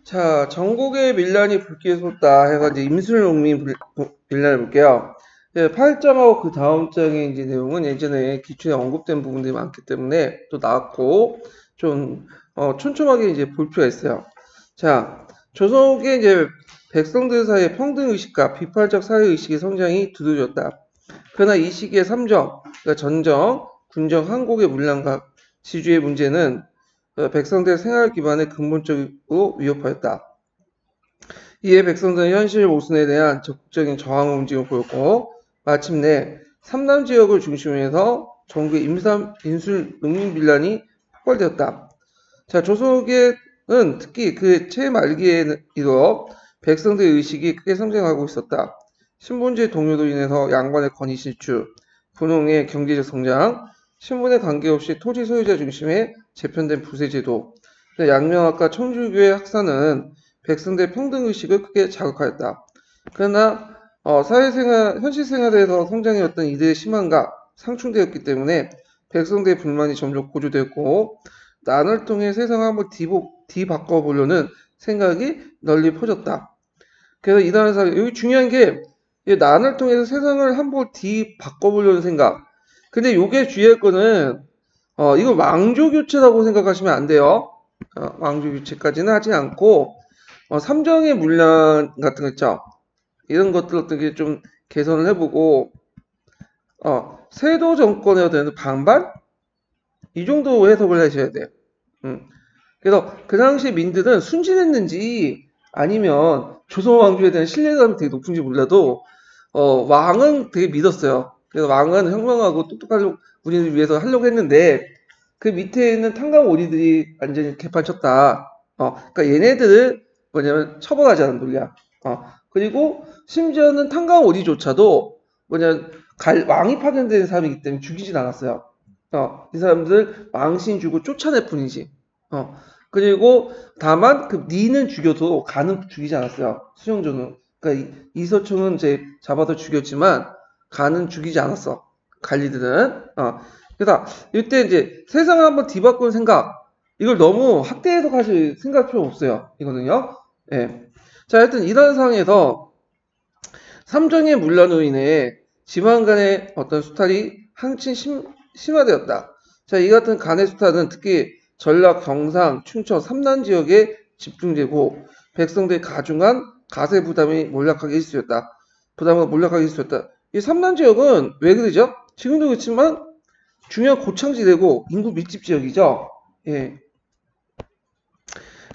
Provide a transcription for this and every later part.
자, 전국의 밀란이 불길에 솟다 해가 이제 임술농민 밀란을 볼게요. 8장하고 그 다음 장의 이제 내용은 예전에 기초에 언급된 부분들이 많기 때문에 또 나왔고 좀 촘촘하게 이제 볼 필요가 있어요. 자, 조선후기에 이제 백성들 사이의 평등 의식과 비판적 사회 의식의 성장이 두드러졌다. 그러나 이 시기의 삼정, 그러니까 전정, 군정, 한국의 문란과 시주의 문제는 백성들의 생활 기반을 근본적으로 위협하였다. 이에 백성들은 현실 모순에 대한 적극적인 저항 움직임을 보였고 마침내 삼남 지역을 중심으로 해서 전국의 인술 농민빌란이 폭발되었다. 자, 조선후기에는 특히 그 최말기에 이르러 백성들의 의식이 크게 성장하고 있었다. 신분제 동요로 인해서 양반의 권위 실추, 분홍의 경제적 성장, 신분에 관계없이 토지 소유자 중심의 재편된 부세제도, 양명학과 천주교의 학사는 백성들의 평등의식을 크게 자극하였다. 그러나 사회생활, 현실생활에서 성장해왔던 이들의 희망과 상충되었기 때문에 백성들의 불만이 점점 고조되었고 난을 통해 세상을 한번 뒤바꿔보려는 생각이 널리 퍼졌다. 그래서 이단의 사회, 여기 중요한 게 난을 통해서 세상을 한번 뒤바꿔보려는 생각. 근데 요게 주의할 거는 이거 왕조교체라고 생각하시면 안 돼요. 왕조교체까지는 하지 않고 삼정의 문란 같은 거 있죠. 이런 것들 어떻게 좀 개선을 해보고 세도 정권에 대한 반발? 이 정도 해석을 하셔야 돼요. 그래서 그 당시 민들은 순진했는지 아니면 조선 왕조에 대한 신뢰감이 되게 높은지 몰라도 왕은 되게 믿었어요. 그래서 왕은 현명하고 똑똑한 우리를 위해서 하려고 했는데 그 밑에 있는 탕감 오리들이 완전히 개판 쳤다. 그러니까 얘네들을 뭐냐면 처벌하자는 논리야. 그리고 심지어는 탕감 오리조차도 뭐냐 왕이 파견된 사람이기 때문에 죽이진 않았어요. 이 사람들 망신 주고 쫓아낼 뿐이지. 그리고 다만 그 니는 죽여도 간은 죽이지 않았어요. 수영조는. 그러니까 이서총은 이제 잡아서 죽였지만 간은 죽이지 않았어. 관리들은. 그래서 이때 이제 세상을 한번 뒤바꾸는 생각. 이걸 너무 확대 해석하실 생각 필요 없어요. 이거는요. 예. 자, 하여튼 이런 상황에서 삼정의 문란으로 인해 지방 간의 어떤 수탈이 한층 심화되었다. 자, 이 같은 간의 수탈은 특히 전라, 경상, 충청, 삼남 지역에 집중되고 백성들의 가중한 가세 부담이 몰락하게 일수였다. 부담을 몰락하게 일수였다. 이 삼남 지역은 왜 그러죠? 지금도 그렇지만 중요한 고창지대고 인구 밀집 지역이죠. 예.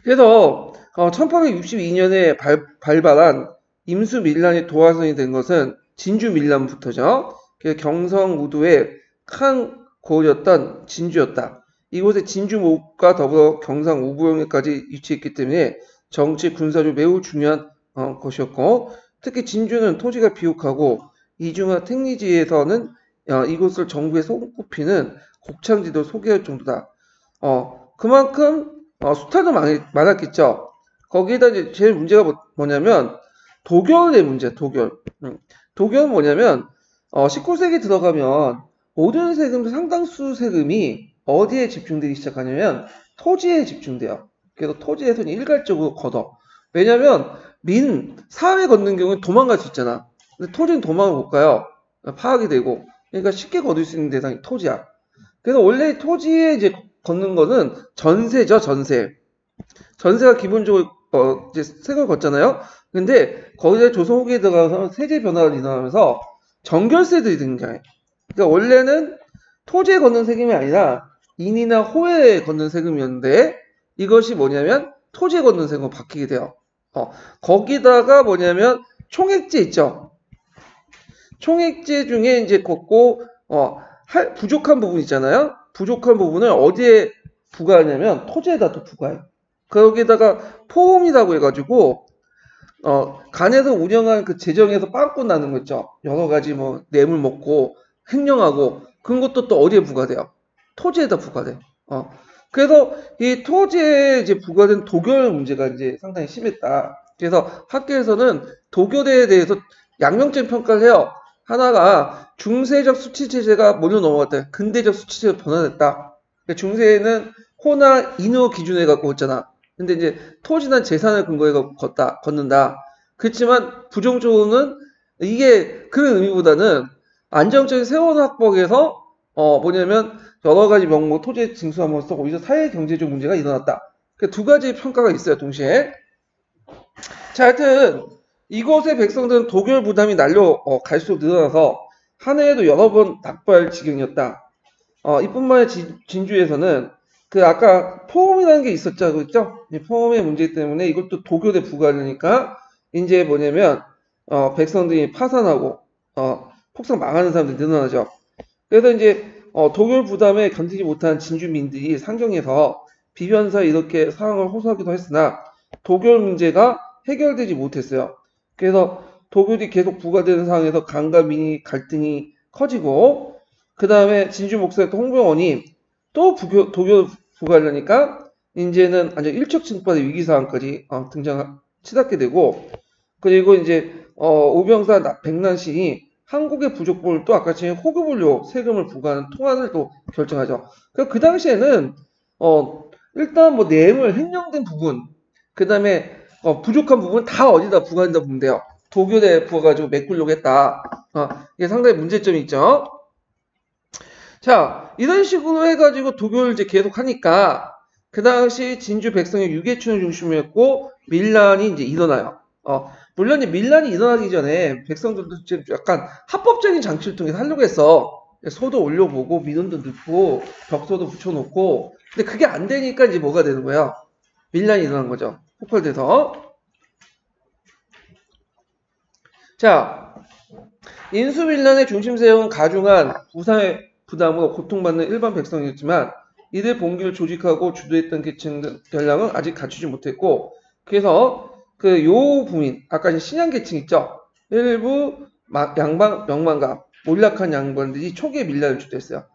그래서 1862년에 발발한 임수 밀란이 도화선이 된 것은 진주 밀란부터죠. 경성 우도의 큰 고을이었던 진주였다. 이곳에 진주목과 더불어 경상 우부영에까지 위치했기 때문에 정치 군사로 매우 중요한 곳이었고 특히 진주는 토지가 비옥하고 이중화 택리지에서는 이곳을 정부에 손꼽히는 곡창지도 소개할 정도다. 그만큼 수탈도 많았겠죠. 거기에다 이제 제일 문제가 뭐냐면 도결의 문제, 도결. 도결은 뭐냐면 19세기 들어가면 모든 세금 상당수 세금이 어디에 집중되기 시작하냐면 토지에 집중돼요. 그래서 토지에서는 일괄적으로 걷어. 왜냐면 사회 걷는 경우는 도망갈 수 있잖아. 근데 토지는 도망을 못 가요. 파악이 되고. 그러니까 쉽게 거둘 수 있는 대상이 토지야. 그래서 원래 토지에 이제 걷는 거는 전세죠, 전세. 전세가 기본적으로 이제 세금을 걷잖아요. 근데 거기에 조선 후기에 들어가서 세제 변화가 일어나면서 정결세들이 등장해. 그러니까 원래는 토지에 걷는 세금이 아니라 인이나 호에 걷는 세금이었는데 이것이 뭐냐면 토지에 걷는 세금으로 바뀌게 돼요. 거기다가 뭐냐면 총액제 있죠. 총액제 중에 이제 걷고 부족한 부분 있잖아요. 부족한 부분을 어디에 부과하냐면 토지에다 또 부과해. 거기다가 포음이라고 해가지고 간에서 운영한 그 재정에서 빵꾸 나는 거 있죠. 여러 가지 뭐 뇌물 먹고 횡령하고 그런 것도 또 어디에 부과돼요? 토지에다 부과돼. 그래서 이 토지에 이제 부과된 도결 문제가 이제 상당히 심했다. 그래서 학계에서는 도결에 대해서 양면적 평가를 해요. 하나가 중세적 수치체제가 몰려 넘어갔다. 근대적 수치체제로 변화됐다. 중세에는 호나 인후 기준에 갖고 있잖아. 근데 이제 토지나 재산을 근거해서 걷는다. 그렇지만 부정적으로는 이게 그런 의미보다는 안정적인 세원 확보에서 뭐냐면 여러 가지 명목 토지의 징수함으로써 오히려 사회 경제적 문제가 일어났다. 그 두 가지 평가가 있어요, 동시에. 자, 하여튼 이곳의 백성들은 도결 부담이 날려 갈수록 늘어나서 한 해에도 여러 번 납부할 지경이었다. 이뿐만 아니라 진주에서는 그 아까 포음이라는 게 있었죠, 그죠? 포음의 문제 때문에 이것도 도교대 부과되니까 이제 뭐냐면 백성들이 파산하고 폭삭 망하는 사람들이 늘어나죠. 그래서 이제 도교 부담에 견디지 못한 진주민들이 상경해서 비변사 이렇게 상황을 호소하기도 했으나 도교 문제가 해결되지 못했어요. 그래서 도교들이 계속 부과되는 상황에서 강과 민의 갈등이 커지고 그 다음에 진주 목사였던 홍병원이 또 도교 부과하려니까 이제는 완전 일촉즉발의 위기 상황까지 치닫게 되고 그리고 이제 오병사 백난신이 한국의 부족부를 또 아까처럼 호급을요 세금을 부과하는 통한을 또 결정하죠. 그 당시에는 일단 뭐 뇌물 횡령된 부분 그 다음에 부족한 부분 다 어디다 부과한다 보면 돼요. 도교대에 부어가지고 메꾸려고 했다. 이게 상당히 문제점이 있죠. 자, 이런 식으로 해가지고 도교를 이제 계속 하니까 그 당시 진주 백성의 유계춘을 중심으로 했고 밀란이 이제 일어나요. 물론 이 밀란이 일어나기 전에 백성들도 지금 약간 합법적인 장치를 통해서 하려고 했어. 소도 올려보고 민원도 넣고 벽소도 붙여놓고 근데 그게 안 되니까 이제 뭐가 되는 거야? 밀란이 일어난 거죠. 폭발돼서. 자, 인수밀란의 중심 세운 가중한 부상의 부담으로 고통받는 일반 백성이었지만 이들 봉기를 조직하고 주도했던 계층 전량은 아직 갖추지 못했고 그래서 그 요부민 아까 신양 계층 있죠. 일부 양방 명망가 몰락한 양반들이 초기에 밀란을 주도했어요.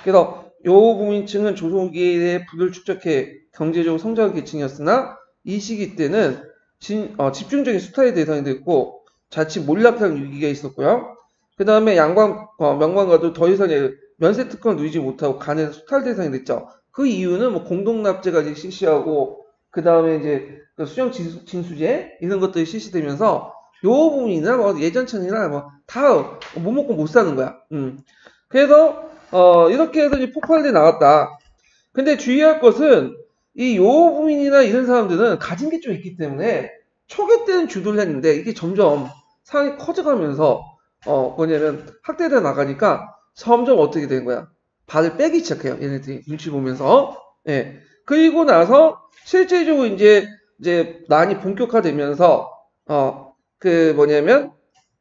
그래서 요부민층은 조선기에 부를 축적해 경제적으로 성장한 계층이었으나 이 시기 때는 집중적인 수탈의 대상이 됐고 자칫 몰락할 위기가 있었고요. 그 다음에 명망가도 더 이상 면세특권을 누리지 못하고 간에서 수탈 대상이 됐죠. 그 이유는 뭐 공동납제가 이제 실시하고 그 다음에 이제 수령 징수제 이런 것들이 실시되면서 요 부분이나 뭐 예전처럼이나 뭐 다 못 먹고 못 사는 거야. 그래서 이렇게 해서 이제 폭발돼 나갔다. 근데 주의할 것은 이 요부민이나 이런 사람들은 가진 게 좀 있기 때문에 초기 때는 주도를 했는데 이게 점점 상황이 커져가면서 뭐냐면 학대돼 나가니까 점점 어떻게 된 거야? 발을 빼기 시작해요. 얘네들이 눈치 보면서. 예. 그리고 나서 실제적으로 이제 난이 본격화되면서 그 뭐냐면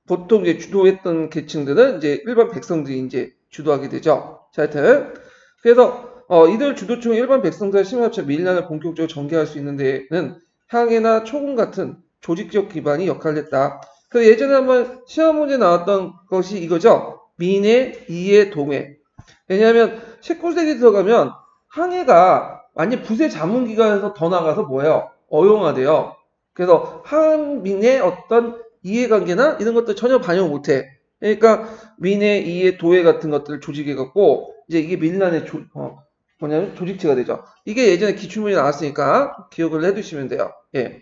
보통 이제 주도했던 계층들은 이제 일반 백성들이 이제 주도하게 되죠. 자, 하여튼 그래서 이들 주도층은 일반 백성들의 심합체 밀란을 본격적으로 전개할 수 있는 데는 향해나 초군 같은 조직적 기반이 역할을 했다. 그 예전에 한번 시험 문제 나왔던 것이 이거죠. 민의, 이의, 동의. 왜냐하면 19세기 들어가면 항해가 완전 부세 자문기관에서 더 나가서 뭐예요? 어용화돼요. 그래서 한민의 어떤 이해관계나 이런 것들 전혀 반영 못해. 그러니까 민의, 이의, 도의 같은 것들을 조직해갖고 이제 이게 밀란의 뭐냐면 조직체가 되죠. 이게 예전에 기출문이 나왔으니까 기억을 해두시면 돼요. 예.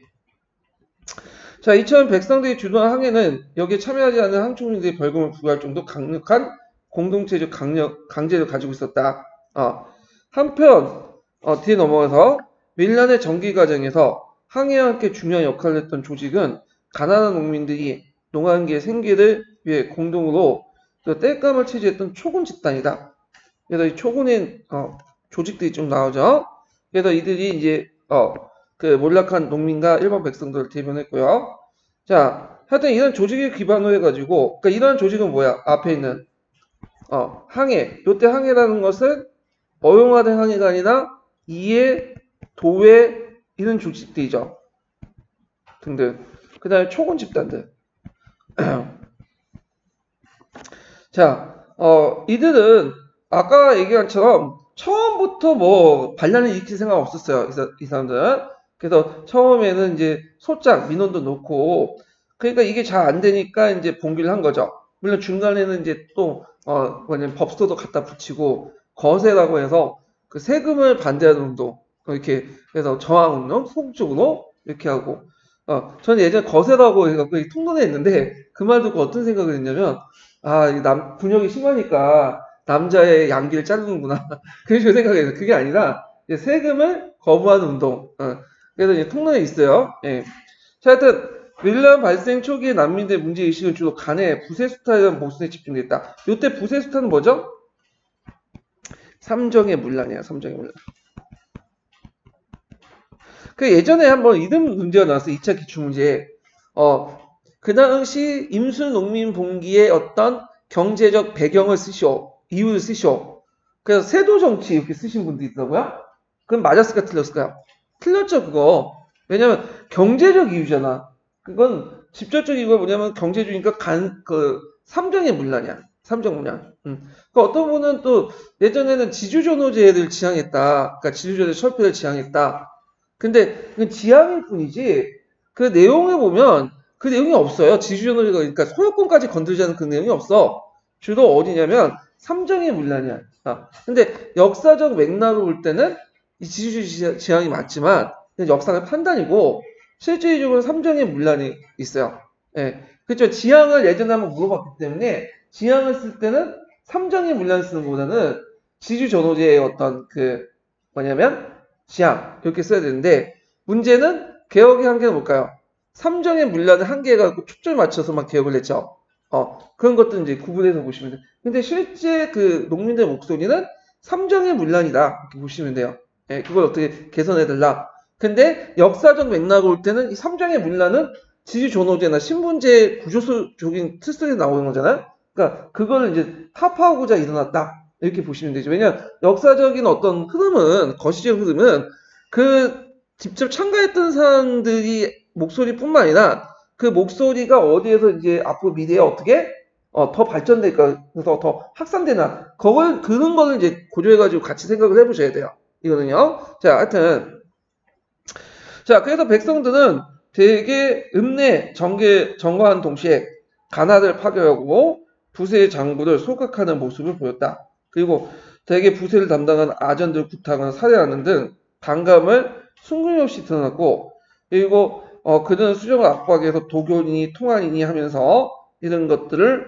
자, 이처럼 백성들이 주도한 항해는 여기에 참여하지 않는 항충민들이 벌금을 부과할 정도 강력한 공동체적 강제를 가지고 있었다. 한편 뒤에 넘어가서 밀란의 전기 과정에서 항해와 함께 중요한 역할을 했던 조직은 가난한 농민들이 농한기의 생계를 위해 공동으로 땔감을 체제했던 초군 집단이다. 그래서 이 초군의 조직들이 좀 나오죠. 그래서 이들이 이제 그 몰락한 농민과 일반 백성들을 대변했고요. 자, 하여튼 이런 조직을 기반으로 해가지고, 그러니까 이런 조직은 뭐야? 앞에 있는 항해. 요때 항해라는 것은 어용화된 항해가 아니라 이해, 도회 이런 조직들이죠. 등등. 그 다음에 초군 집단들. 자, 이들은 아까 얘기한 것처럼 처음부터 뭐 반란을 일으킬 생각 없었어요. 이 사람들은. 그래서 처음에는 이제 소장, 민원도 놓고 그러니까 이게 잘 안 되니까 이제 봉기를 한 거죠. 물론 중간에는 이제 또 뭐냐면 법서도 갖다 붙이고 거세라고 해서 그 세금을 반대하는 운동 이렇게 그래서 저항운동, 소극적으로 이렇게 하고 저는 예전에 거세라고 해갖고 통론에 했는데 그 말 듣고 어떤 생각을 했냐면 근육이 심하니까 남자의 양기를 자르는구나 그런 식으로 생각해요. 그게 아니라 이제 세금을 거부하는 운동. 그래서 이제 통론에 있어요. 예. 자, 하여튼 밀란 발생 초기의 난민들의 문제의식은 주로 간의 부세수타에 대한 모순에 집중됐다. 이때 부세수타는 뭐죠? 삼정의 문란이야. 삼정의 문란. 그 예전에 한번 이런 문제가 나왔어요. 2차 기출문제에. 그 당시 임수농민 봉기의 어떤 경제적 배경을 쓰시오. 이유를 쓰시오. 그래서 세도정치 이렇게 쓰신 분들이 있더라고요. 그럼 맞았을까 틀렸을까요? 틀렸죠 그거. 왜냐면 경제적 이유잖아. 그건 직접적 이유가 뭐냐면 경제주의니까 삼정의 문란이야. 삼정 문란. 그 어떤 분은 또 예전에는 지주존호제를 지향했다. 그러니까 지주존호제 철폐를 지향했다. 근데 그건 지향일 뿐이지 그 내용에 보면 그 내용이 없어요. 지주존호제가 그러니까 소유권까지 건들지 않은 그 내용이 없어. 주로 어디냐면 삼정의 문란이야. 근데 역사적 맥락으로 볼 때는 이 지주주의 지향이 맞지만 역사의 판단이고 실질적으로 삼정의 문란이 있어요. 예. 그렇죠. 지향을 예전에 한번 물어봤기 때문에 지향을 쓸 때는 삼정의 문란 쓰는 것보다는 지주존호제의 어떤 뭐냐면 지향 이렇게 써야 되는데 문제는 개혁의 한계는 뭘까요? 삼정의 문란의 한계가 초점을 맞춰서만 개혁을 했죠. 그런 것들 이제 구분해서 보시면 돼요. 근데 실제 그 농민들의 목소리는 삼정의 문란이다 이렇게 보시면 돼요. 예, 그걸 어떻게 개선해달라. 근데 역사적 맥락을 볼 때는 이 삼정의 문란은 지주존호제나 신분제 구조적인 특성이 나오는 거잖아요. 그러니까 그걸 이제 타파하고자 일어났다. 이렇게 보시면 되죠. 왜냐하면 역사적인 어떤 흐름은, 거시적 흐름은 직접 참가했던 사람들이 목소리뿐만 아니라 그 목소리가 어디에서 이제 앞으로 미래에 어떻게 더 발전될까, 그래서 더 확산되나, 그런 거를 이제 고려해가지고 같이 생각을 해보셔야 돼요. 이거는요. 자, 하여튼. 자, 그래서 백성들은 되게 정과한 동시에 가나를 파괴하고 부세의 장부를 소각하는 모습을 보였다. 그리고 대개 부세를 담당한 아전들 구타하거나 살해하는 등 반감을 순금없이 드러났고, 그리고 그들은 수정을 압박해서 도교이니 통한이니 하면서 이런 것들을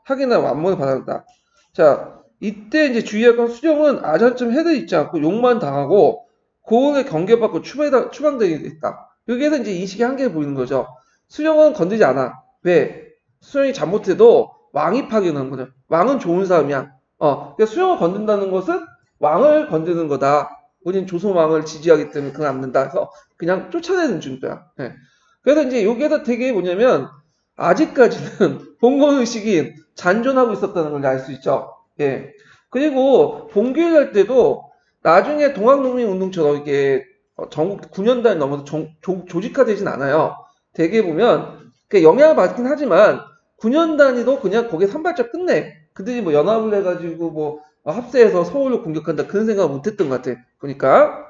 확인한 완문을 받았다. 자, 이때 이제 주의할 건 수정은 아전쯤 해도 있지 않고 욕만 당하고 고흥에 경계받고 추방되게 됐다. 여기에서 이제 인식의 한계를 보이는 거죠. 수정은 건드리지 않아. 왜? 수정이 잘못해도 왕이 파견하는 거죠. 왕은 좋은 사람이야. 그러니까 수정을 건든다는 것은 왕을 건드는 거다. 우리는 조선왕을 지지하기 때문에 그건 안 된다. 해서 그냥 쫓아내는 정도야. 예. 그래서 이제 여기에서 되게 뭐냐면 아직까지는 봉건의식이 잔존하고 있었다는 걸 알 수 있죠. 예. 그리고 봉기를 할 때도 나중에 동학농민운동처럼 이게 전국 9년단이 넘어서 조직화되진 않아요. 대개 보면 영향을 받긴 하지만 9년 단위도 그냥 거기에 산발적 끝내. 그들이 뭐 연합을 해가지고 뭐 합세해서 서울을 공격한다 그런 생각을 못했던 것 같아. 그러니까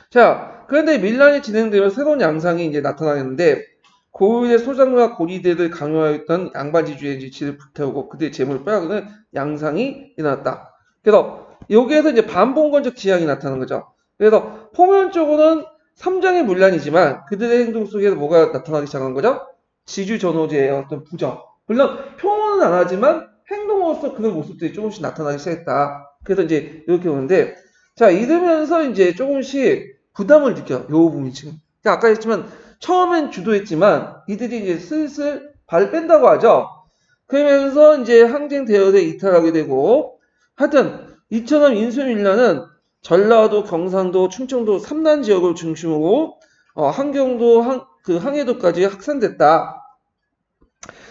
자, 그런데 밀란이 진행되면 새로운 양상이 이제 나타나는데 고유의 소장과 고리대를 강요하였던 양반지주의 지치를 불태우고 그들의 재물을 빼앗는 양상이 일어났다. 그래서 여기에서 이제 반봉건적 지향이 나타나는 거죠. 그래서 표면적으로는 삼정의 문란이지만 그들의 행동 속에서 뭐가 나타나기 시작한 거죠? 지주전호제의 어떤 부정. 물론 표현은 안 하지만 행동으로서 그런 모습들이 조금씩 나타나기 시작했다. 그래서 이제 이렇게 오는데, 자, 이러면서 이제 조금씩 부담을 느껴요. 요 부분이 지금. 아까 했지만 처음엔 주도했지만 이들이 이제 슬슬 발을 뺀다고 하죠. 그러면서 이제 항쟁 대열에 이탈하게 되고, 하여튼 이처럼 인수밀란은 전라도, 경상도, 충청도 3난 지역을 중심으로 함경도, 항해도까지 확산됐다.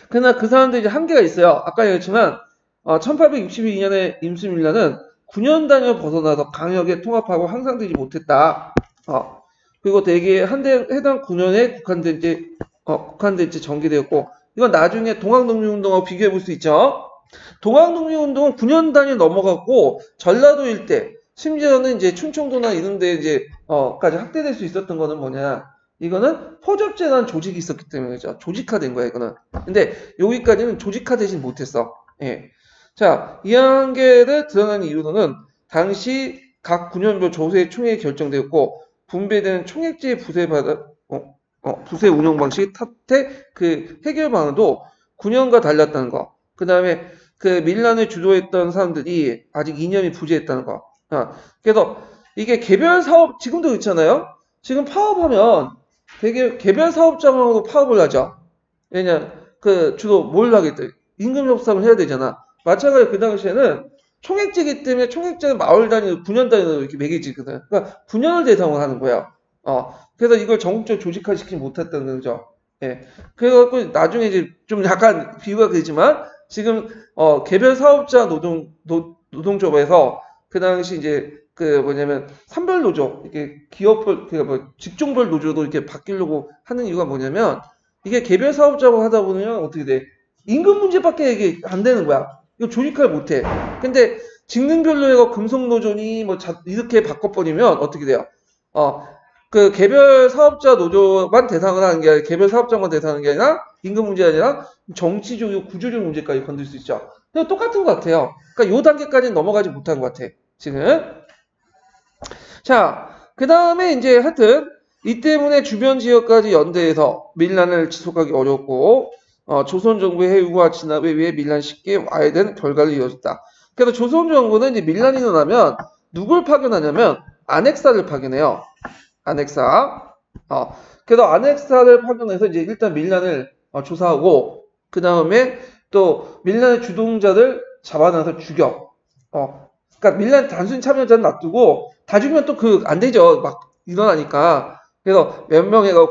그러나 그 사람들이 이제 한계가 있어요. 아까 얘기했지만 1862년에 임수밀란은 9년 단위를 벗어나서 강역에 통합하고 항상되지 못했다. 그리고 대개 해당 9년에 국한된 지 전개되었고, 이건 나중에 동학농민운동하고 비교해 볼 수 있죠. 동학농민운동은 9년 단위 넘어갔고 전라도 일대, 심지어는 이제 충청도나 이런 데 이제 까지 확대될 수 있었던 거는 뭐냐? 이거는 포접제라는 조직이 있었기 때문이죠. 조직화된 거야, 이거는. 근데 여기까지는 조직화되진 못했어. 예. 자, 이 한계를 드러난 이유로는 당시 각 9년별 조세 총액이 결정되었고 분배되는 총액제 부세 운영 방식 탓의 그 해결 방안도 9년과 달랐다는 거. 그 다음에 그 밀란을 주도했던 사람들이 아직 이념이 부재했다는 거. 그래서 이게 개별 사업 지금도 그렇잖아요. 지금 파업하면 되게 개별 사업장으로 파업을 하죠. 왜냐 그 주로 뭘 하겠대? 임금 협상을 해야 되잖아. 마찬가지로 그 당시에는 총액제이기 때문에 총액제는 마을 단위로 9년 단위로 이렇게 매겨지거든. 그러니까 9년을 대상으로 하는 거야. 그래서 이걸 전국적으로 조직화시키지 못했다는 거죠. 예. 그래갖고 나중에 이제 좀 약간 비유가 되지만 지금 개별 사업자 노동조합에서 그 당시 이제 그 뭐냐면 산별 노조 이게 기업별 뭐 직종별 노조도 이렇게 바뀌려고 하는 이유가 뭐냐면 이게 개별 사업자고 하다 보면 어떻게 돼? 임금 문제밖에 이게 안 되는 거야. 이거 조직화를 못해. 근데 직능별로 해서 금속노조니 뭐 이렇게 바꿔버리면 어떻게 돼요? 그 개별 사업자 노조만 대상을 하는 게 아니라 개별 사업자만 대상하는 게 아니라 임금 문제 아니라 정치적 구조적 문제까지 건들 수 있죠. 근데 똑같은 것 같아요. 그러니까 요 단계까지는 넘어가지 못한 것 같아. 지금. 자, 그 다음에 이제 하여튼 이 때문에 주변 지역까지 연대해서 밀란을 지속하기 어렵고 조선 정부의 해유와 진압에 의해 밀란이 쉽게 와야 되는 결과를 이어졌다. 그래서 조선 정부는 이제 밀란이 일어나면 누굴 파견하냐면 아넥사를 파견해요. 아넥사. 그래서 아넥사를 파견해서 이제 일단 밀란을 조사하고 그 다음에 또 밀란의 주동자들 잡아놔서 죽여. 그러니까 밀란 단순히 참여자는 놔두고 다 죽이면 또 안 되죠. 막 일어나니까. 그래서 몇 명에가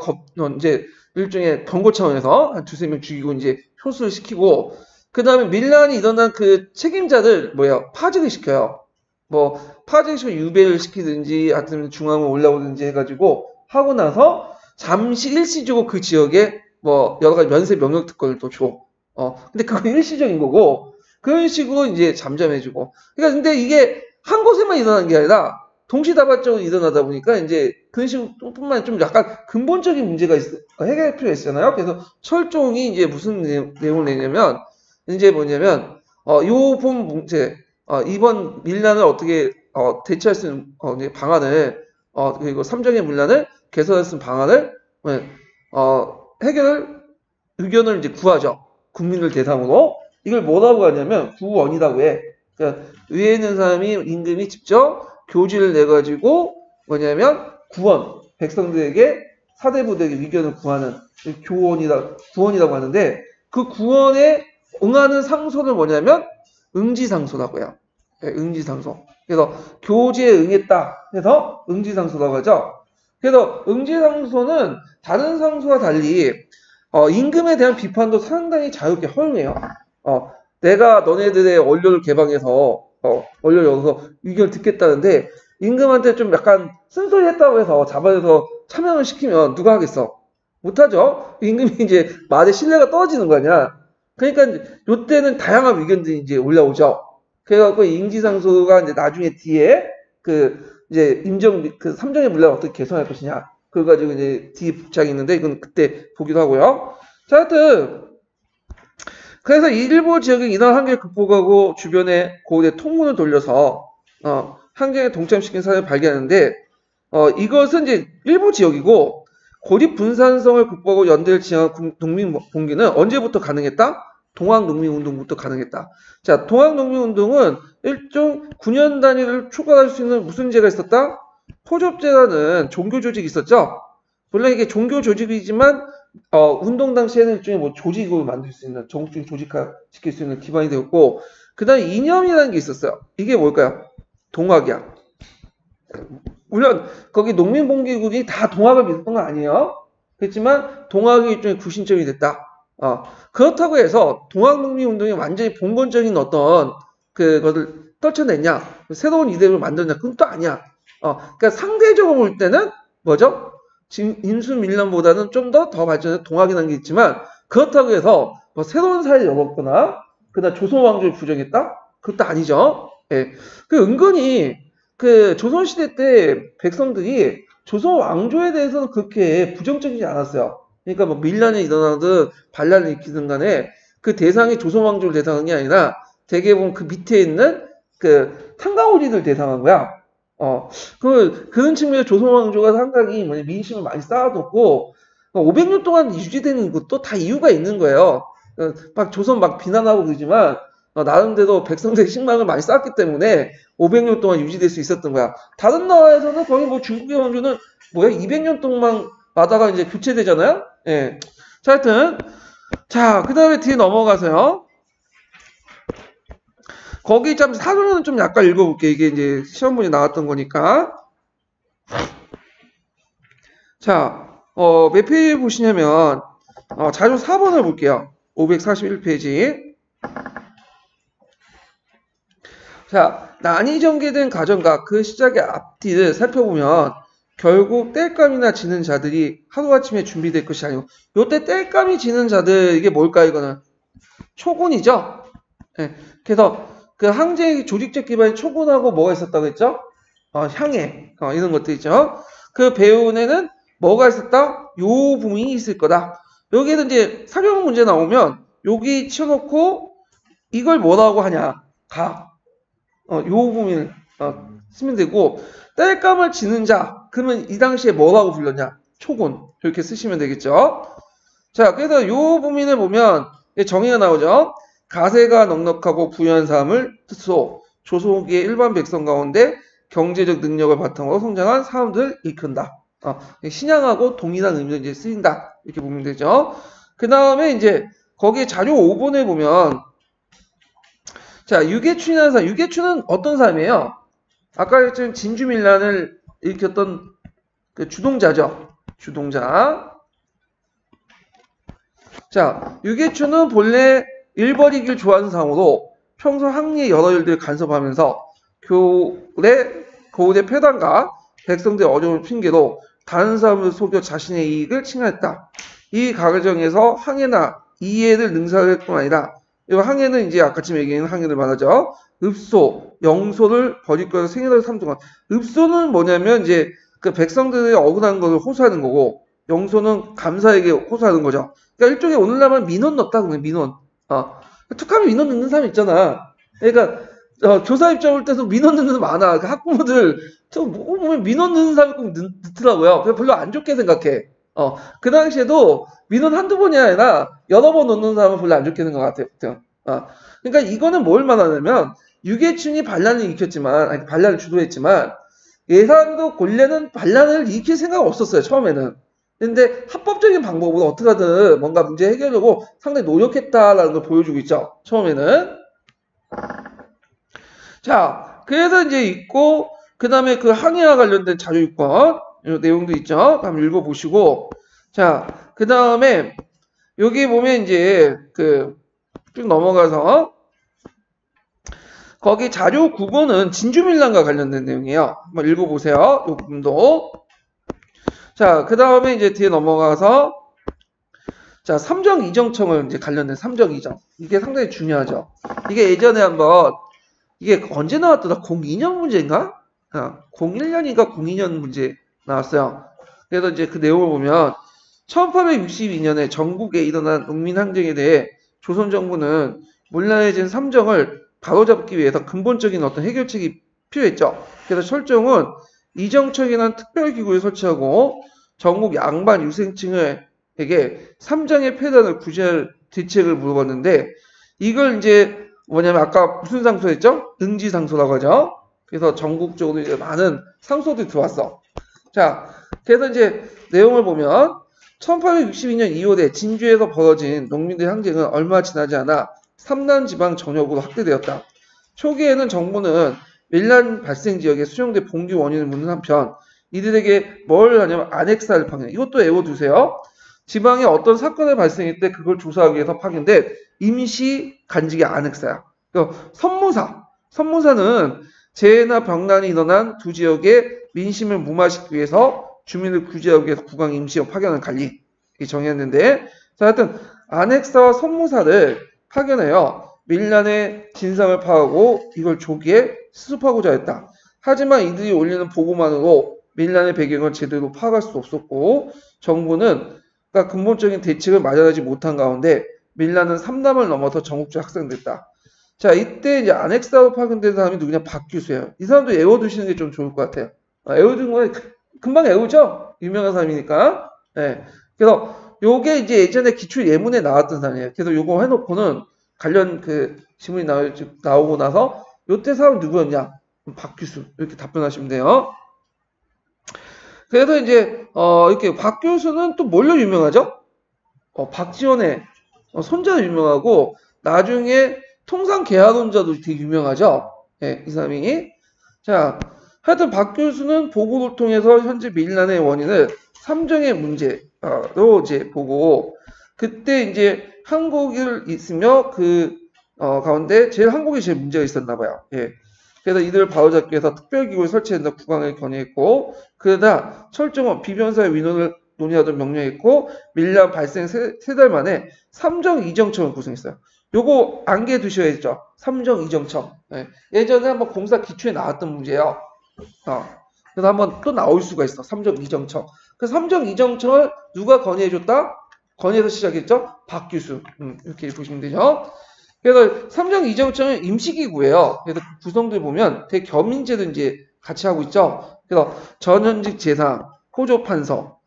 이제 일종의 경고 차원에서 한 두세 명 죽이고 이제 효수를 시키고 그 다음에 밀란이 일어난 그 책임자들 파직을 시켜요. 뭐 파직을 시켜 유배를 시키든지 아니면 중앙으로 올라오든지 해가지고 하고 나서 잠시 일시적으로 그 지역에 뭐 여러 가지 면세 명령 특권을 또 줘. 근데 그건 일시적인 거고 그런 식으로 이제 잠잠해주고. 그러니까 근데 이게 한 곳에만 일어나는 게 아니라 동시다발적으로 일어나다 보니까 이제 그런 식으로 뿐만 좀 약간 근본적인 문제가 해결할 필요가 있잖아요. 그래서 철종이 이제 무슨 내용을 내냐면 이제 뭐냐면 본 문제 이번 밀란을 어떻게 대처할 수 있는 방안을 그리고 삼정의 밀란을 개선할 수 있는 방안을 해결 의견을 이제 구하죠. 국민을 대상으로. 이걸 뭐라고 하냐면 구원이라고 해. 그러니까 위에 있는 사람이 임금이 직접 교지를 내가지고 뭐냐면 구원, 백성들에게 사대부들에게 의견을 구하는 구원이라고 하는데 그 구원에 응하는 상소를 뭐냐면 응지상소라고 해요. 네, 응지상소. 그래서 교지에 응했다 해서 응지상소라고 하죠. 그래서 응지상소는 다른 상소와 달리 임금에 대한 비판도 상당히 자유롭게 허용해요. 내가 너네들의 언론을 개방해서 언론 열어서 의견을 듣겠다는데 임금한테 좀 약간 쓴소리 했다고 해서 잡아내서 참여를 시키면 누가 하겠어? 못하죠. 임금이 이제 말의 신뢰가 떨어지는 거 아니야. 그러니까 이때는 다양한 의견들이 이제 올라오죠. 그래갖고 임지상소가 이제 나중에 뒤에 이제 삼정의 문란을 어떻게 개선할 것이냐. 그거 가지고 이제 뒤에 부착이 있는데 이건 그때 보기도 하고요. 자, 하여튼 그래서 일부 지역의 인원 한계를 극복하고 주변에 고대 통문을 돌려서 항쟁에 동참시킨 사례를 발견하는데 이것은 이제 일부 지역이고 고립 분산성을 극복하고 연대를 지향한 농민봉기는 언제부터 가능했다? 동학농민운동부터 가능했다. 자, 동학농민운동은 일종 9년 단위를 초과할 수 있는 무슨 제가 있었다? 포접제라는 종교 조직이 있었죠. 물론 이게 종교 조직이지만 운동 당시에는 일종의 뭐 조직을 만들 수 있는 전국적인 조직화 시킬 수 있는 기반이 되었고 그 다음에 이념이라는 게 있었어요. 이게 뭘까요? 동학이야. 물론 거기 농민봉기군이 다 동학을 믿었던 건 아니에요. 그렇지만 동학이 일종의 구심점이 됐다. 그렇다고 해서 동학농민운동이 완전히 봉건적인 어떤 그것을 떨쳐냈냐 새로운 이데올을 만들었냐 그건 또 아니야. 그러니까 상대적으로 볼 때는 뭐죠? 지금 임수밀란보다는 좀 더 발전된 동학이라는 게 있지만 그렇다고 해서 뭐 새로운 사회를 열었거나 그다음 조선 왕조를 부정했다? 그것도 아니죠. 예. 은근히 조선시대 때 백성들이 조선 왕조에 대해서는 그렇게 부정적이지 않았어요. 그러니까 뭐 밀란이 일어나든 반란을 일으키든 간에 그 대상이 조선 왕조를 대상한 게 아니라 대개 보면 그 밑에 있는 탕가오리들 대상한 거야. 그런 측면에서 조선왕조가 상당히 민심을 많이 쌓아뒀고, 500년 동안 유지되는 것도 다 이유가 있는 거예요. 막 조선 막 비난하고 그러지만, 나름대로 백성들의 신망을 많이 쌓았기 때문에 500년 동안 유지될 수 있었던 거야. 다른 나라에서는 거의 뭐 중국의 왕조는 200년 동안 마다가 이제 교체되잖아요? 예. 자, 하여튼. 자, 그 다음에 뒤에 넘어가서요. 거기 참 사전은 좀 약간 읽어볼게요. 이게 이제 시험문이 나왔던 거니까. 자, 몇 페이지 보시냐면, 자료 4번을 볼게요. 541페이지. 자, 난이 전개된 가정과 그 시작의 앞뒤를 살펴보면, 결국 땔감이나 지는 자들이 하루아침에 준비될 것이 아니고, 요때 땔감이 지는 자들, 이게 뭘까요, 이거는? 초군이죠? 네. 그래서 그 항쟁의 조직적 기반이 초군하고 뭐가 있었다고 했죠? 향해, 이런 것들 있죠? 그 배운에는 뭐가 있었다? 요 부분이 있을 거다. 여기에서 이제 사령 문제 나오면, 여기 치워놓고, 이걸 뭐라고 하냐? 요 부분을 쓰면 되고, 땔감을 지는 자, 그러면 이 당시에 뭐라고 불렀냐? 초군. 이렇게 쓰시면 되겠죠? 자, 그래서 요 부분을 보면 정의가 나오죠? 가세가 넉넉하고 부유한 삶을 뜻으로 조속의 일반 백성 가운데 경제적 능력을 바탕으로 성장한 사람들을 일컫는다. 신앙하고 동일한 의미로 이제 쓰인다. 이렇게 보면 되죠? 그 다음에 이제 거기에 자료 5번에 보면 자, 유계춘이라는 사람, 유계춘은 어떤 사람이에요? 아까 했던 진주밀란을 일으켰던 그 주동자죠. 주동자. 자, 유계춘은 본래 일벌이길 좋아하는 사람으로 평소 항리의 여러 일들을 간섭하면서 고을의 폐단과 백성들의 어려움을 핑계로 다른 사람을 속여 자신의 이익을 칭하했다. 이 과정에서 항해나 이해를 능사할 뿐 아니라 이 항해는 이제 아까쯤 얘기한 항해를 말하죠. 읍소, 영소를 버릴 것을 생애를 삼동한. 읍소는 뭐냐면 이제 그 백성들의 억울한 것을 호소하는 거고, 영소는 감사에게 호소하는 거죠. 그러니까 일종의 오늘날만 민원 넣었다 그러면 민원. 툭하면 민원 넣는 사람 있잖아. 그러니까 교사 입장 올 때도 민원 넣는 사람 많아. 그 학부모들 보면 민원 넣는 사람이 꼭 넣더라고요. 별로 안 좋게 생각해. 그 당시에도 민원 한두 번이 아니라 여러 번 넣는 사람은 별로 안 좋게 생각하는 것 같아요. 그러니까 이거는 뭘 말하냐면 유계춘이 반란을 일으켰지만, 아니 반란을 주도했지만 예상도 본래는 반란을 일으킬 생각 없었어요. 처음에는. 근데 합법적인 방법으로 어떻게든 뭔가 문제 해결하려고 상당히 노력했다라는 걸 보여주고 있죠. 처음에는. 자, 그래서 이제 있고, 그 다음에 그 항해와 관련된 자료 6번 내용도 있죠. 한번 읽어보시고. 자, 그 다음에 여기 보면 이제 쭉 넘어가서 거기 자료 9번은 진주밀란과 관련된 내용이에요. 한번 읽어보세요. 이 부분도. 자, 그 다음에 이제 뒤에 넘어가서 자, 삼정 이정청을 이제 관련된 삼정 이정. 이게 상당히 중요하죠. 이게 예전에 한번 이게 언제 나왔더라? 02년 문제인가? 01년인가 02년 문제 나왔어요. 그래서 이제 그 내용을 보면 1862년에 전국에 일어난 농민항쟁에 대해 조선 정부는 문란해진 삼정을 바로잡기 위해서 근본적인 어떤 해결책이 필요했죠. 그래서 철종은 이정청이라는 특별기구를 설치하고 전국 양반 유생층에게 삼정의 폐단을 구제할 대책을 물어봤는데 이걸 이제 뭐냐면 아까 무슨 상소했죠? 능지상소라고 하죠. 그래서 전국적으로 이제 많은 상소들이 들어왔어. 자, 그래서 이제 내용을 보면 1862년 2월에 진주에서 벌어진 농민들의 항쟁은 얼마 지나지 않아 삼남 지방 전역으로 확대되었다. 초기에는 정부는 밀란 발생 지역에 수용된 봉기 원인을 묻는 한편 이들에게 뭘 하냐면 안핵사를 파견. 이것도 외워두세요. 지방에 어떤 사건이 발생할 때 그걸 조사하기 위해서 파견된 임시 간직의 안핵사야. 선무사는 재해나 병난이 일어난 두 지역의 민심을 무마시키기 위해서 주민을 구제하기 위해서 국왕 임시로 파견한 관리 정했는데, 자, 하여튼 안핵사와 선무사를 파견해요. 밀란의 진상을 파악하고 이걸 조기에 수습하고자 했다. 하지만 이들이 올리는 보고만으로 밀란의 배경을 제대로 파악할 수 없었고 정부는 그러니까 근본적인 대책을 마련하지 못한 가운데 밀란은 삼남을 넘어서 전국적으로 확산됐다. 자, 이때 이제 안핵사로 파견된 사람이 누구냐? 박규수예요. 이 사람도 외워두시는 게 좀 좋을 것 같아요. 외워두는 거 금방 외우죠? 유명한 사람이니까. 예. 그래서 요게 이제 예전에 기출 예문에 나왔던 사람이에요. 그래서 요거 해놓고는 관련 그 지문이 나오고 나서 요때 사람 누구였냐? 박규수. 이렇게 답변하시면 돼요. 그래서 이제 이렇게 박규수는 또 뭘로 유명하죠? 박지원의 손자로 유명하고 나중에 통상 계하론자도 되게 유명하죠. 예, 이 사람이. 자, 하여튼 박교수는 보고를 통해서 현재 밀란의 원인을 삼정의 문제로 이제 보고 그때 이제 항곡이 있으며 그 가운데 항곡이 제일 문제가 있었나 봐요. 예. 그래서 이들을 바로잡기 위해서 특별기구를 설치한다 국왕을 건의했고 그러다 철종원 비변사의 위논을 논의하도록 명령했고 밀란 발생 세 달 만에 삼정 이정청을 구성했어요. 요거 안개 두셔야죠. 삼정 이정청. 예. 예전에 한번 공사 기출에 나왔던 문제예요. 그래서 한번 또 나올 수가 있어. 삼정 이정청. 그 삼정 이정청을 누가 건의해줬다? 건의해서 시작했죠. 박규수. 이렇게 보시면 되죠. 그래서 삼정 이정청은 임시기구예요. 그래서 구성들 보면 대겸인제도 이제 같이 하고 있죠. 그래서 전현직 재상, 호조판서,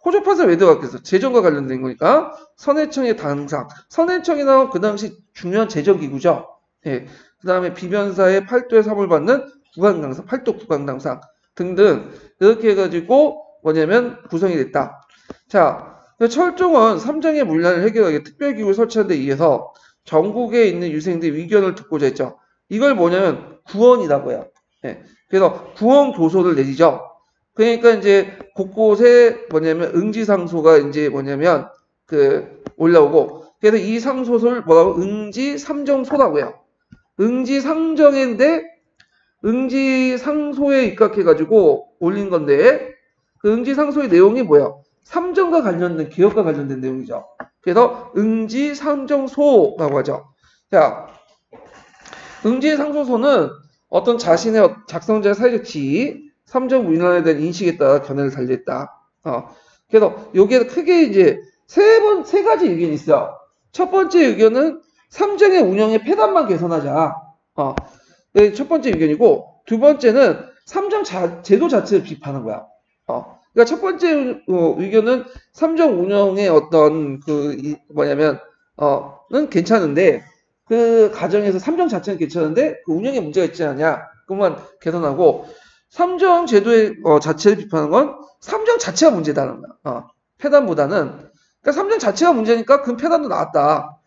호조판서 왜 들어갔겠어? 재정과 관련된 거니까 선해청의 당상, 선해청이나 그 당시 중요한 재정기구죠. 예. 그 다음에 비변사의 8도의 사물 받는 국왕당상, 8도 국왕당상 등등 이렇게 해가지고 뭐냐면 구성이 됐다. 자, 철종은 삼정의 문란을 해결하기 특별기구를 설치하는 데 의해서 전국에 있는 유생들의 의견을 듣고자 했죠. 이걸 뭐냐면 구원이라고 해요. 예. 그래서 구원 교서를 내리죠. 그러니까 이제 곳곳에 뭐냐면 응지상소가 이제 뭐냐면 올라오고 그래서 이 상소를 뭐라고 응지삼정소라고 해요. 응지상정인데 응지상소에 입각해가지고 올린 건데 그 응지상소의 내용이 뭐야? 삼정과 관련된 개혁과 관련된 내용이죠. 그래서 응지삼정소라고 하죠. 자, 응지상소소는 어떤 자신의 작성자의 사회적 지위, 삼정 문란에 대한 인식에 따라 견해를 달리했다. 그래서 여기에 크게 이제 세 가지 의견이 있어요. 첫 번째 의견은 삼정의 운영의 폐단만 개선하자. 첫 번째 의견이고 두 번째는 삼정 제도 자체를 비판한 거야. 그러니까 첫 번째 의견은 삼정 운영의 어떤 는 괜찮은데 그 과정에서 삼정 자체는 괜찮은데 그 운영에 문제가 있지 않냐? 그것만 개선하고 삼정 제도의 자체를 비판하는 건 삼정 자체가 문제다는 거야. 폐단보다는 그러니까 삼정 자체가 문제니까 그 폐단도 나왔다.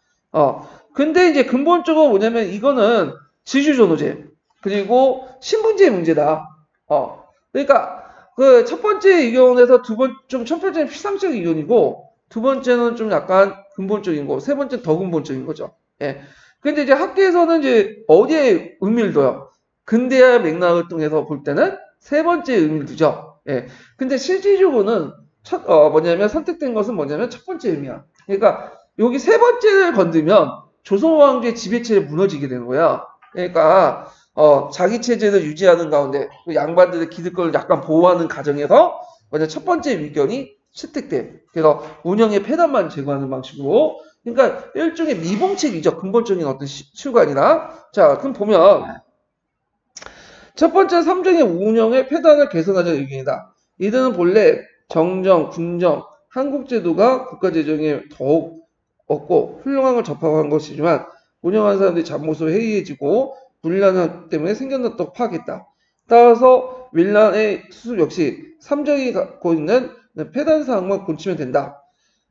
근데 이제 근본적으로 뭐냐면 이거는 지주존호제 그리고 신분제의 문제다. 그러니까 그 첫 번째 의견에서 첫 번째는 피상적 의견이고 두 번째는 좀 약간 근본적인 거, 세 번째는 더 근본적인 거죠. 예. 근데 이제 학계에서는 이제 어디에 의미를 둬요? 근대화 맥락을 통해서 볼 때는 세 번째 의미를 두죠. 예. 근데 실질적으로는 뭐냐면 선택된 것은 뭐냐면 첫 번째 의미야. 그러니까 여기 세 번째를 건드면 조선왕조의 지배체를 무너지게 되는 거야. 그러니까 자기 체제를 유지하는 가운데 양반들의 기득권을 약간 보호하는 과정에서 첫 번째 의견이 채택돼. 그래서 운영의 폐단만 제거하는 방식으로. 그러니까 일종의 미봉책이죠. 근본적인 어떤 치유가 아니라. 자, 그럼 보면 첫 번째 삼정의 운영의 폐단을 개선하자는 의견이다. 이들은 본래 정정, 군정, 한국제도가 국가재정에 더욱 없고 훌륭한 걸 접하고 한 것이지만 운영하는 사람들이 잘못으로 해이해지고 문란 때문에 생겨났다고 파악했다. 따라서 밀란의 수습 역시 삼정이 갖고 있는 폐단 사항만 고치면 된다.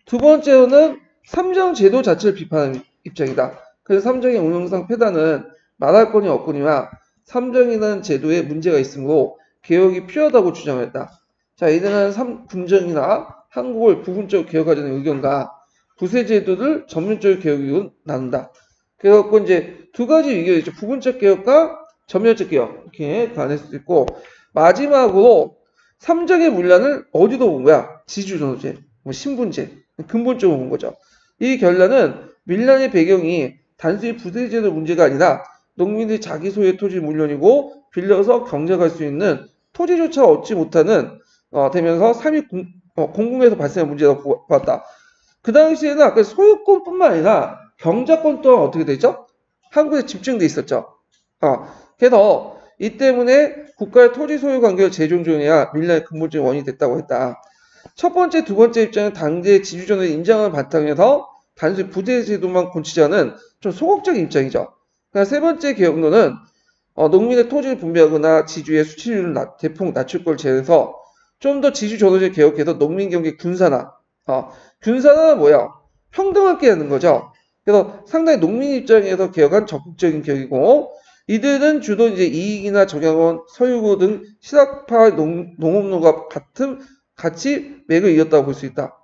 두 번째로는 삼정 제도 자체를 비판하는 입장이다. 그래서 삼정의 운영상 폐단은 말할 거니 없거니와 삼정이라는 제도에 문제가 있으므로 개혁이 필요하다고 주장했다. 자, 이들은 군정이나 한국을 부분적으로 개혁하자는 의견과 부세제도를 전면적으로 개혁으로 나눈다. 그래갖고 이제 두 가지 의견이 있죠. 부분적 개혁과 전면적 개혁. 이렇게 가낼 수도 있고, 마지막으로 삼정의 문란을 어디도 본 거야? 지주존호제, 신분제. 근본적으로 본 거죠. 이 결론은 밀란의 배경이 단순히 부세제도 문제가 아니라 농민들이 자기 소유의 토지 물론이고 빌려서 경작할 수 있는 토지조차 얻지 못하는 되면서 삶이 공공에서 발생한 문제라고 보았다. 그 당시에는 아까 소유권뿐만 아니라 경작권 또한 어떻게 되죠? 한국에 집중돼 있었죠. 그래서 이 때문에 국가의 토지 소유 관계를 재존중해야 밀란의 근본적인 원인이 됐다고 했다. 첫 번째, 두 번째 입장은 당대 지주전의 인정을 바탕에서 단순히 부대 제도만 고치자는 좀 소극적인 입장이죠. 그러니까 세 번째 개혁론은 농민의 토지를 분배하거나 지주의 수치율을 대폭 낮출 걸 제외해서 좀 더 지주 전원제 개혁해서 농민 경계 균산화. 균산화는 뭐야? 평등을 깨는 거죠. 그래서 상당히 농민 입장에서 개혁한 적극적인 개혁이고, 이들은 주로 이제 이익이나 정양원, 서유고 등 신학파 농업노가 같이 맥을 이었다고 볼 수 있다.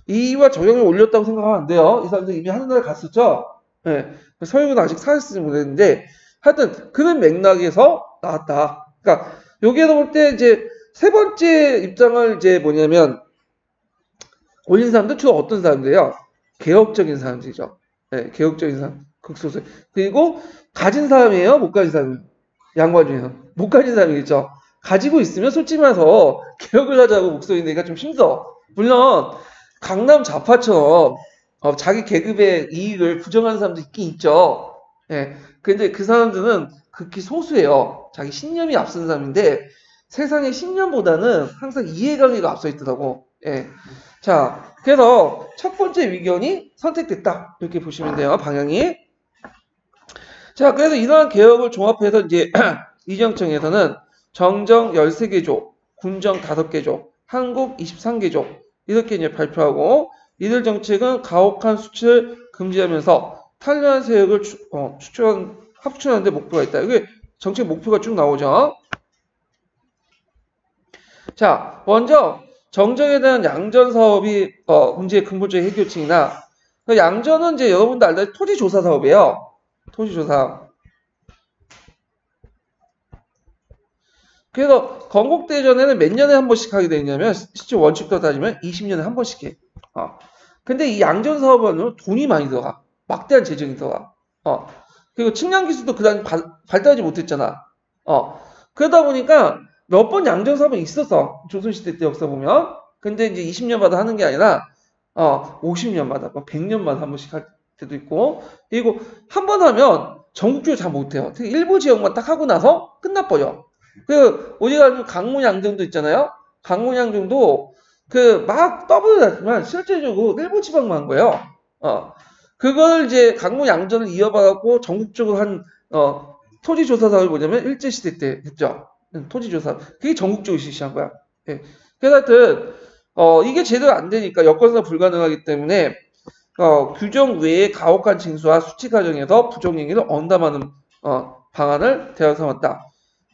이익과 정양을 올렸다고 생각하면 안 돼요. 이 사람들 이미 하늘나라 갔었죠. 네. 서유고는 아직 살았을지 모르겠는데, 하여튼 그런 맥락에서 나왔다. 그러니까 여기에서 볼 때 이제 세 번째 입장을 이제 뭐냐면 올린 사람들 주로 어떤 사람들이에요? 개혁적인 사람들이죠. 네, 개혁적인 사람, 극소수. 그리고 가진 사람이에요? 못 가진 사람이에요? 양반 중에서. 못 가진 사람이겠죠. 가지고 있으면 솔직히 말해서 개혁을 하자고 목소리 내기가 좀 힘들어. 물론 강남 좌파처럼 자기 계급의 이익을 부정하는 사람도 있긴 있죠. 예. 근데 그 사람들은 극히 소수예요. 자기 신념이 앞선 사람인데 세상의 신념보다는 항상 이해관계가 앞서 있더라고. 예. 자, 그래서 첫 번째 위견이 선택됐다. 이렇게 보시면 돼요. 방향이. 자, 그래서 이러한 개혁을 종합해서 이제 이정청에서는 정정 13개조, 군정 5개조, 한국 23개조 이렇게 이제 발표하고 이들 정책은 가혹한 수치를 금지하면서 탄력한 세력을 합추하는 데 목표가 있다. 이게 정책 목표가 쭉 나오죠. 자, 먼저 정정에 대한 양전 사업이 문제의 근본적인 해결책이나 그 양전은 이제 여러분도 알다시피 토지 조사 사업이에요. 토지 조사. 그래서 건국대전에는 몇 년에 한 번씩 하게 되냐면 실제 원칙도 따지면 20년에 한 번씩 해. 근데 이 양전 사업은 돈이 많이 들어가. 막대한 재정이 들어가. 그리고 측량 기술도 그다지 발달하지 못했잖아. 그러다 보니까 몇 번 양전 사업은 있었어. 조선시대 때 역사 보면. 근데 이제 20년마다 하는 게 아니라 50년마다, 100년마다 한 번씩 할 때도 있고. 그리고 한 번 하면 전국적으로 잘 못해요. 특히 일부 지역만 딱 하고 나서 끝나버려. 우리가 강문양정도 있잖아요. 강문양정도 막 떠들었지만 실제적으로 일부 지방만 한 거예요. 그걸 이제 강문양전을 이어받았고 전국적으로 한 토지조사 사업을 보자면 일제시대 때 했죠. 토지조사. 그게 전국적으로 실시한 거야. 예. 그래서 하여튼 이게 제대로 안 되니까 여건상 불가능하기 때문에 규정 외에 가혹한 징수와 수치 과정에서 부정행위를 언담하는 방안을 대안 삼았다.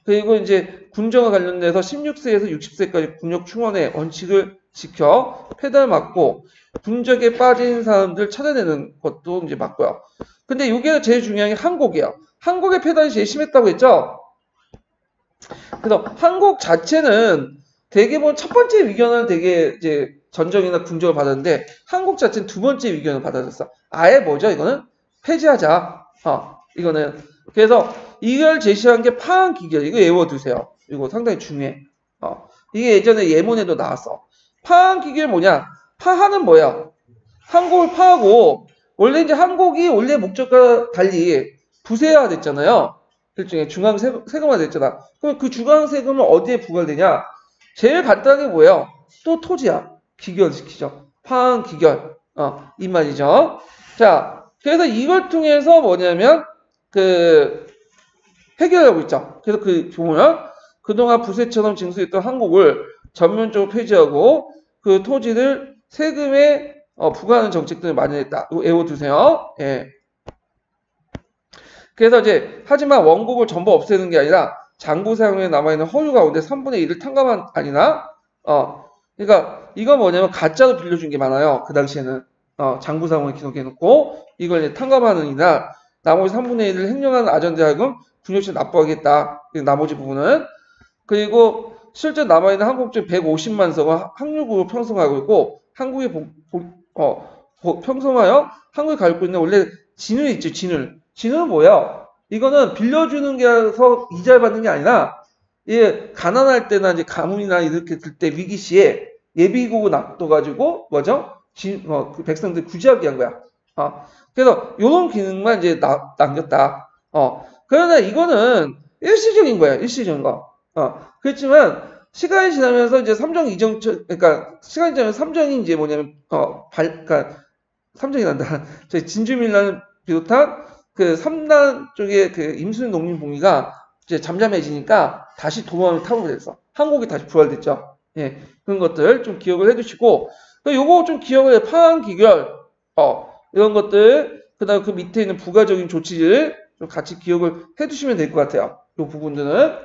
그리고 이제 군정과 관련돼서 16세에서 60세까지 군역 충원의 원칙을 지켜 폐달 맞고 군적에 빠진 사람들 찾아내는 것도 이제 맞고요. 근데 이게 제일 중요한 게 한국이에요. 한국의 폐달이 제일 심했다고 했죠. 그래서 한국 자체는 되게 첫 번째 위견을 되게 이제 전정이나 군정을 받았는데 한국 자체는 두 번째 위견을 받아줬어. 아예 뭐죠? 이거는 폐지하자. 이거는 그래서 이걸 제시한 게 파항기결. 이거 외워두세요. 이거 상당히 중요해. 이게 예전에 예문에도 나왔어. 파항기결 뭐냐? 파하는 뭐야? 한국을 파하고 원래 이제 한국이 원래 목적과 달리 부세화 됐잖아요. 일종의 중앙 세금화 됐잖아. 그럼 그 중앙 세금은 어디에 부과되냐? 제일 간단하게 뭐예요? 또 토지야. 기결시키죠. 파항기결. 이 말이죠. 자, 그래서 이걸 통해서 뭐냐면 해결하고 있죠. 그래서 보면 그동안 부세처럼 징수했던 한국을 전면적으로 폐지하고 그 토지를 세금에 부과하는 정책들을 마련했다. 이거 외워두세요. 예. 그래서 이제 하지만 원곡을 전부 없애는 게 아니라 장부 사용에 남아있는 허유 가운데 3분의 1을 탕감한 아니나 그러니까 이건 뭐냐면 가짜로 빌려준 게 많아요. 그 당시에는 장부 사용을 기록해놓고 이걸 이제 탕감하는 이나 나머지 3분의 1을 횡령하는 아전대 하여금 군역시 납부하겠다. 나머지 부분은 그리고 실제 남아있는 한국적 150만 석은 항류구로 편성하고 있고 한국에 편성하여 한국에 가지고 있는 원래 진을 있죠. 진은 뭐야? 이거는 빌려주는 게서 이자를 받는 게 아니라 가난할 때나 이제 가뭄이나 이렇게 들 때 위기 시에 예비국을 놔둬가지고 뭐죠? 그 백성들 구제하게 한 거야. 그래서 요런 기능만 이제 남겼다. 그러나 이거는 일시적인 거야. 일시적인 거. 그렇지만 시간이 지나면서 이제 삼정 이정, 그러니까 시간이 지나면서 삼정이 이제 뭐냐면 그러니까 삼정이 난다. 저희 진주밀란을 비롯한 그 삼단 쪽의 그 임순 농민 봉기가 이제 잠잠해지니까 다시 도마를 타고 됐어. 한국이 다시 부활됐죠. 예, 그런 것들 좀 기억을 해두시고, 요거 좀 기억을 해. 파한 기결, 이런 것들, 그 다음 그 밑에 있는 부가적인 조치들 좀 같이 기억을 해두시면 될 것 같아요. 요 부분들은.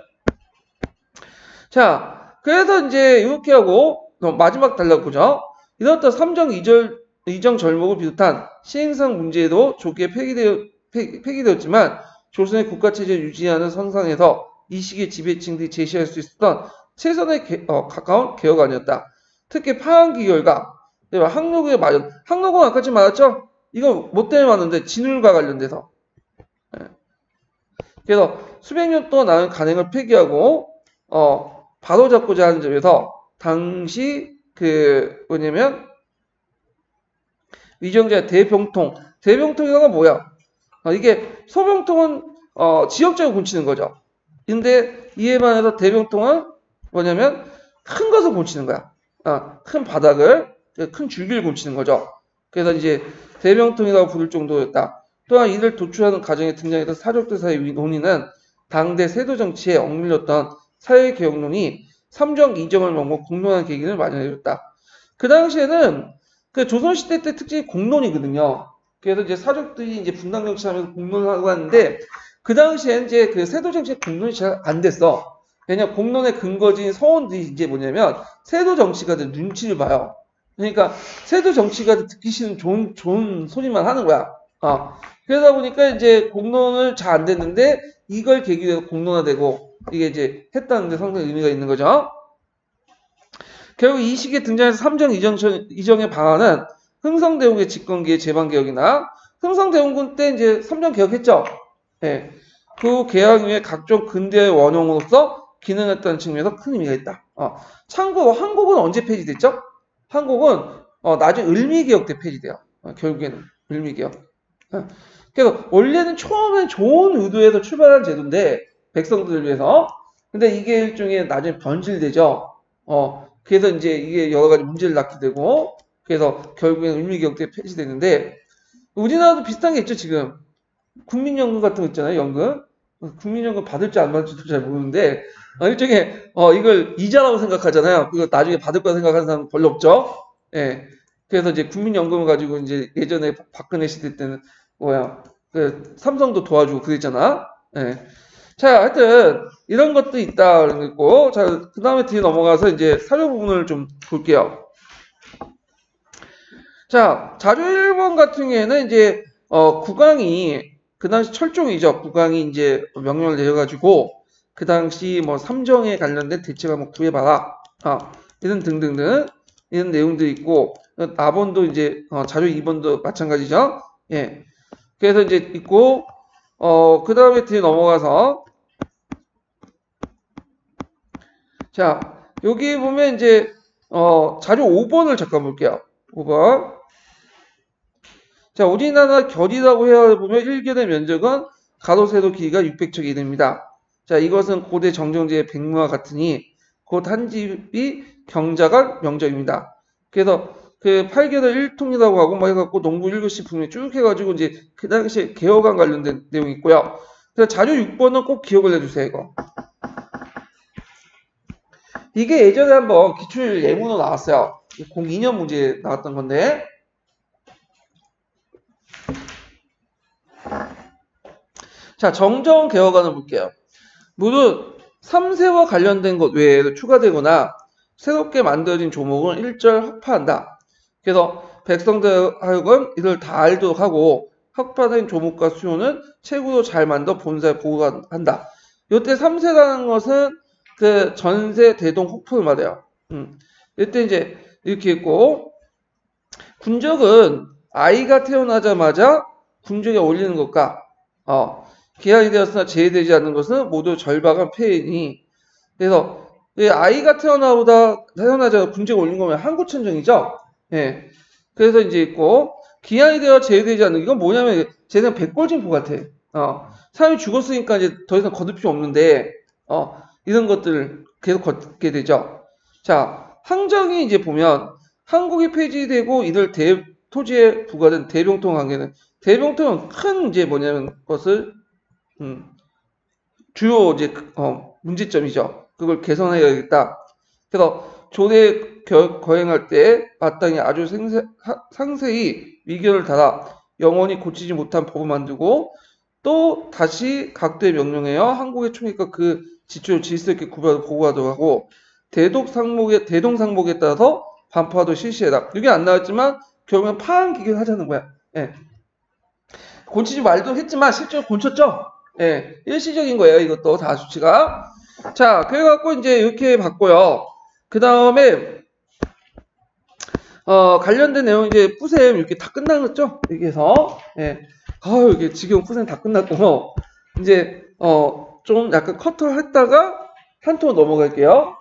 자, 그래서 이제 이렇게 하고 마지막 단락 보죠. 이렇다 삼정 이정 절목을 비롯한 시행상 문제도 조기에 폐기되었지만 조선의 국가체제를 유지하는 선상에서 이 시기의 지배층들이 제시할 수 있었던 최선에 가까운 개혁안이었다. 특히 파한기결과 항로구의 마련. 항로구는 아까 좀 말했죠? 이거 뭐 때문에 왔는데 진울과 관련돼서. 그래서 수백 년 동안 나는 간행을 폐기하고 바로잡고자 하는 점에서 당시 그 뭐냐면 위정자 대병통이가 뭐야? 이게 소병통은 지역적으로 곤치는 거죠. 근데 이에 반해서 대병통은 뭐냐면 큰 것을 곤치는 거야. 큰 바닥을 큰 줄기를 곤치는 거죠. 그래서 이제 대병통이라고 부를 정도였다. 또한 이를 도출하는 과정에 등장했던 사족들 사이의 논의는 당대 세도 정치에 억눌렸던 사회개혁론이 삼정 이정을 넘고 공론한 계기를 마련해줬다. 그 당시에는 그 조선시대 때 특징이 공론이거든요. 그래서 이제 사족들이 이제 분당 정치하면서 공론을 하고 하는데 그 당시엔 이제 그 세도 정치의 공론이 잘 안 됐어. 왜냐 공론의 근거지인 서원들이 이제 뭐냐면 세도 정치가들 눈치를 봐요. 그러니까 세도 정치가들 듣기 싫은 좋은 소리만 하는 거야. 그러다 보니까 이제 공론을 잘 안 됐는데 이걸 계기로 해서 공론화되고 이게 이제 했다는 데 상당히 의미가 있는 거죠. 결국 이 시기에 등장해서 삼정 이정의 방안은 흥성대원군의 집권기의 제방개혁이나 흥성대원군 때 이제 삼정 개혁했죠. 예. 그 개혁 이후에 각종 근대의 원형으로서 기능했다는 측면에서 큰 의미가 있다. 참고로 한국은 언제 폐지됐죠? 한국은 나중에 을미개혁 때 폐지돼요. 결국에는 을미개혁. 그래서 원래는 처음엔 좋은 의도에서 출발한 제도인데 백성들을 위해서. 근데 이게 일종의 나중에 변질되죠. 그래서 이제 이게 여러 가지 문제를 낳게 되고 그래서 결국에는 을미개혁 때 폐지되는데 우리나라도 비슷한 게 있죠 지금. 국민연금 같은 거 있잖아요. 연금. 국민연금 받을지 안 받을지도 잘 모르는데 일종의 이걸 이자라고 생각하잖아요. 그거 나중에 받을 거라 생각하는 사람은 별로 없죠. 예. 그래서 이제 국민연금을 가지고 이제 예전에 박근혜 시대 때는 그 삼성도 도와주고 그랬잖아. 예. 자, 하여튼 이런 것도 있다 그런 거 있고, 자, 그 다음에 뒤에 넘어가서 이제 사료 부분을 좀 볼게요. 자, 자료 1번 같은 경우에는 이제 국왕이 그 당시 철종이죠. 국왕이 이제 명령을 내려가지고 그 당시 뭐 삼정에 관련된 대책 한번 구해봐라. 이런 등등등 이런 내용들이 있고 나번도 이제 자료 2번도 마찬가지죠. 예. 그래서 이제 있고 그 다음에 뒤에 넘어가서 자 여기 보면 이제 자료 5번을 잠깐 볼게요. 5번. 자, 우리나라 결이라고 해야 보면 1결의 면적은 가로 세로 길이가 600척이 이릅니다. 자, 이것은 고대 정정제의 백무와 같으니 곧 한 집이 경자가 명적입니다. 그래서 그 8결의 1통이라고 하고 뭐 해갖고 농부 1교시 분명히 쭉 해가지고 이제 그 당시에 개혁안 관련된 내용이 있고요. 그래서 자료 6번은 꼭 기억을 해주세요, 이거. 이게 예전에 한번 기출 예문으로 나왔어요. 02년 문제에 나왔던 건데. 자, 정정 개혁안을 볼게요. 모두 3세와 관련된 것 외에도 추가되거나 새롭게 만들어진 조목은 일절 확파한다. 그래서 백성들 하여금 이를 다 알도록 하고 확파된 조목과 수요는 책으로 잘 만들어 본사에 보고한다. 이때 3세라는 것은 그 전세 대동 혹포를 말해요. 이때 이제 이렇게 있고 군적은 아이가 태어나자마자 군적에 올리는 것과 기한이 되었으나 제외되지 않는 것은 모두 절박한 폐해이니 그래서 아이가 태어나자 군적에 올린 거면 항구천정이죠. 예. 그래서 이제 있고 기한이 되어 제외되지 않는, 이건 뭐냐면 쟤는 백골진포 같아. 사람이 죽었으니까 이제 더 이상 거둘 필요 없는데 이런 것들을 계속 걷게 되죠. 자, 항정이 이제 보면 한국이 폐지되고 이들 토지에 부과된 대병통 관계는, 대병통은 큰 이제 뭐냐면 것을 주요 이제 문제점이죠. 그걸 개선해야겠다. 그래서 조례 거행할 때 마땅히 아주 상세히 위견을 달아 영원히 고치지 못한 법을 만들고, 또 다시 각도에 명령하여 한국의 총리가 그 지초를 질서 있게 보고하도록 하고, 대동상목에 따라서 반포하도록 실시해라. 이게 안 나왔지만 결국엔 파한 기견을 하자는 거야. 예. 고치지 말도 했지만 실제로 고쳤죠. 예. 일시적인 거예요. 이것도 다 수치가. 자, 그래갖고 이제 이렇게 봤고요. 그 다음에 관련된 내용 이제 뿌셈 이렇게 다 끝났죠? 이렇게 해서 예. 이게 지금 뿌셈 다 끝났고 이제 좀 약간 커트를 했다가 한 통 넘어갈게요.